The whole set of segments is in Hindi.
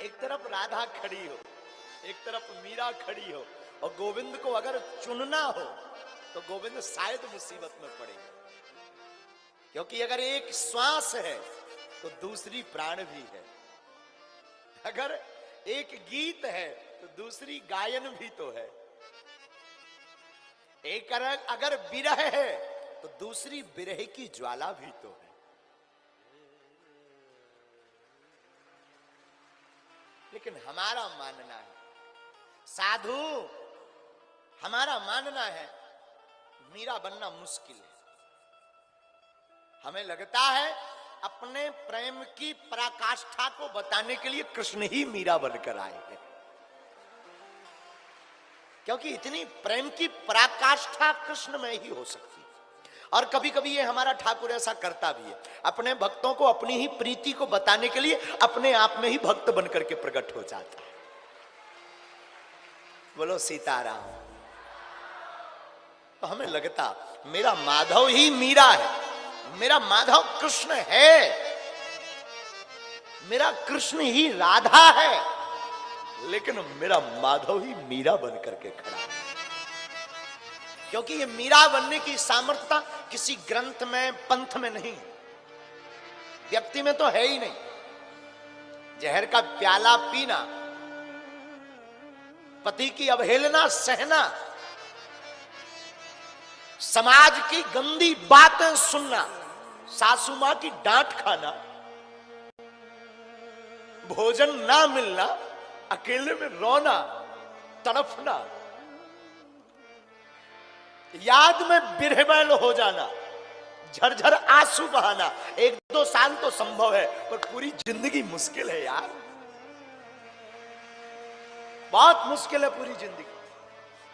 एक तरफ राधा खड़ी हो, एक तरफ मीरा खड़ी हो, और गोविंद को अगर चुनना हो तो गोविंद शायद मुसीबत में पड़ेगा, क्योंकि अगर एक श्वास है तो दूसरी प्राण भी है, अगर एक गीत है तो दूसरी गायन भी तो है, एक अगर विरह है तो दूसरी विरह की ज्वाला भी तो है। लेकिन हमारा मानना है, साधु हमारा मानना है, मीरा बनना मुश्किल है। हमें लगता है अपने प्रेम की पराकाष्ठा को बताने के लिए कृष्ण ही मीरा बनकर आए हैं, क्योंकि इतनी प्रेम की पराकाष्ठा कृष्ण में ही हो सकती है। और कभी कभी ये हमारा ठाकुर ऐसा करता भी है, अपने भक्तों को अपनी ही प्रीति को बताने के लिए अपने आप में ही भक्त बनकर के प्रकट हो जाता है। बोलो सीताराम। तो हमें लगता मेरा माधव ही मीरा है, मेरा माधव कृष्ण है, मेरा कृष्ण ही राधा है, लेकिन मेरा माधव ही मीरा बनकर के खड़ा है। क्योंकि ये मीरा बनने की सामर्थ्यता किसी ग्रंथ में पंथ में नहीं, व्यक्ति में तो है ही नहीं। जहर का प्याला पीना, पति की अवहेलना सहना, समाज की गंदी बातें सुनना, सासू मां की डांट खाना, भोजन ना मिलना, अकेले में रोना, तड़फना, याद में बिरहमैल हो जाना, झरझर आंसू बहाना, एक दो साल तो संभव है, पर पूरी जिंदगी मुश्किल है यार, बहुत मुश्किल है पूरी जिंदगी।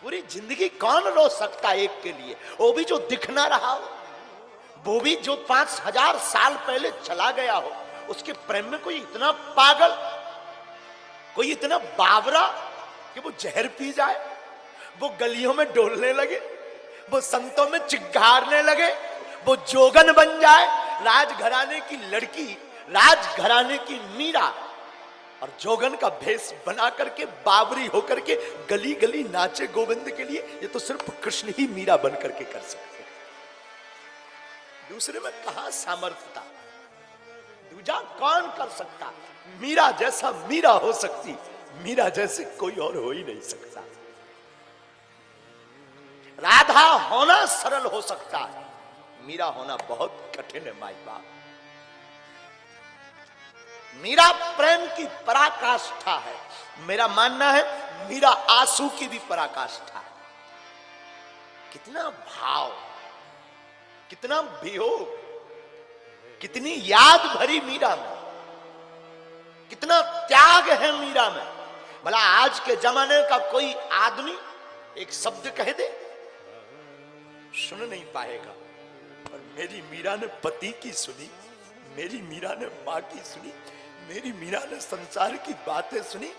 पूरी जिंदगी कौन रो सकता है एक के लिए, वो भी जो दिख ना रहा हो, वो भी जो 5000 साल पहले चला गया हो, उसके प्रेम में कोई इतना पागल, कोई इतना बावरा कि वो जहर पी जाए, वो गलियों में डोलने लगे, वो संतों में चिघारने लगे, वो जोगन बन जाए, राजघराने की लड़की, राजघराने की मीरा, और जोगन का भेष बना करके बावरी होकर के गली गली नाचे गोविंद के लिए। ये तो सिर्फ कृष्ण ही मीरा बन करके कर सकते हैं, दूसरे में कहां सामर्थ्यता, दूजा कौन कर सकता। मीरा जैसा मीरा हो सकती, मीरा जैसे कोई और हो ही नहीं सकता। राधा होना सरल हो सकता है, मीरा होना बहुत कठिन है माई बाप। मीरा प्रेम की पराकाष्ठा है, मेरा मानना है मीरा आंसू की भी पराकाष्ठा है। कितना भाव, कितना वियोग, कितनी याद भरी मीरा में, कितना त्याग है मीरा में। भला आज के जमाने का कोई आदमी एक शब्द कह दे, सुन नहीं पाएगा, पर मेरी मीरा ने पति की सुनी, मेरी मीरा ने मां की सुनी, मेरी मीरा ने संसार की बातें सुनी,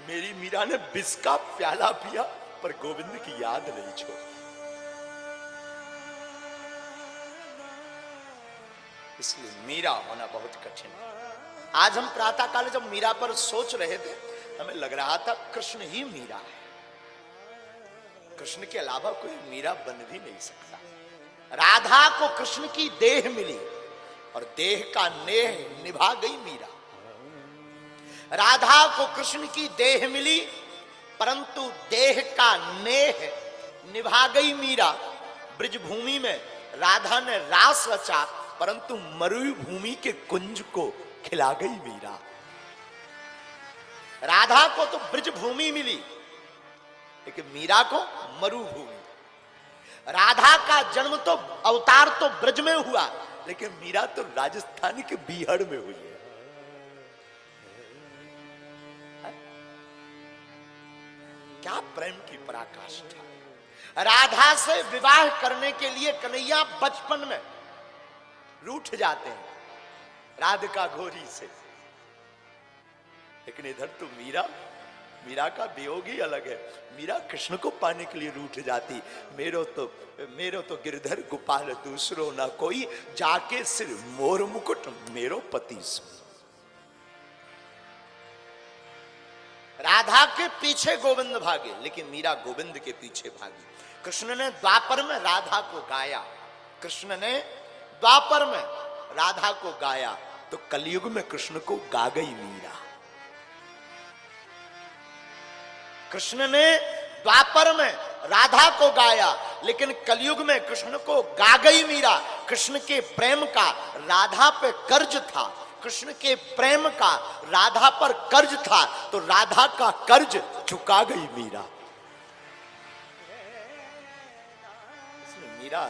मेरी मीरा ने विष का प्याला पिया, पर गोविंद की याद नहीं छोड़ी। इसलिए मीरा होना बहुत कठिन है। आज हम प्रातः काल जब मीरा पर सोच रहे थे, हमें लग रहा था कृष्ण ही मीरा है, कृष्ण के अलावा कोई मीरा बन भी नहीं सकता। राधा को कृष्ण की देह मिली और देह का नेह निभा गई मीरा। राधा को कृष्ण की देह मिली, परंतु देह का नेह निभा गई मीरा। ब्रजभूमि में राधा ने रास रचा, परंतु मरुभूमि के कुंज को खिला गई मीरा। राधा को तो ब्रजभूमि मिली, लेकिन मीरा को मरुभूमि। राधा का जन्म तो अवतार तो ब्रज में हुआ, लेकिन मीरा तो राजस्थान के बीहड़ में हुई है। क्या प्रेम की पराकाष्ठा। राधा से विवाह करने के लिए कन्हैया बचपन में रूठ जाते हैं राधिका घोरी से, लेकिन इधर तो मीरा का वियोग ही अलग है। मीरा कृष्ण को पाने के लिए रूठ जाती, मेरो तो गिरधर गोपाल दूसरो ना कोई, जाके सिर मोर मुकुट मेरो पति सो। राधा के पीछे गोविंद भागे, लेकिन मीरा गोविंद के पीछे भागी। कृष्ण ने द्वापर में राधा को गाया, कृष्ण ने द्वापर में राधा को गाया, तो कलयुग में कृष्ण को गा गई मीरा। कृष्ण ने द्वापर में राधा को गाया, लेकिन कलयुग में कृष्ण को गा गई मीरा। कृष्ण के प्रेम का राधा पे कर्ज था, कृष्ण के प्रेम का राधा पर कर्ज था, तो राधा का कर्ज चुका गई मीरा। मीरा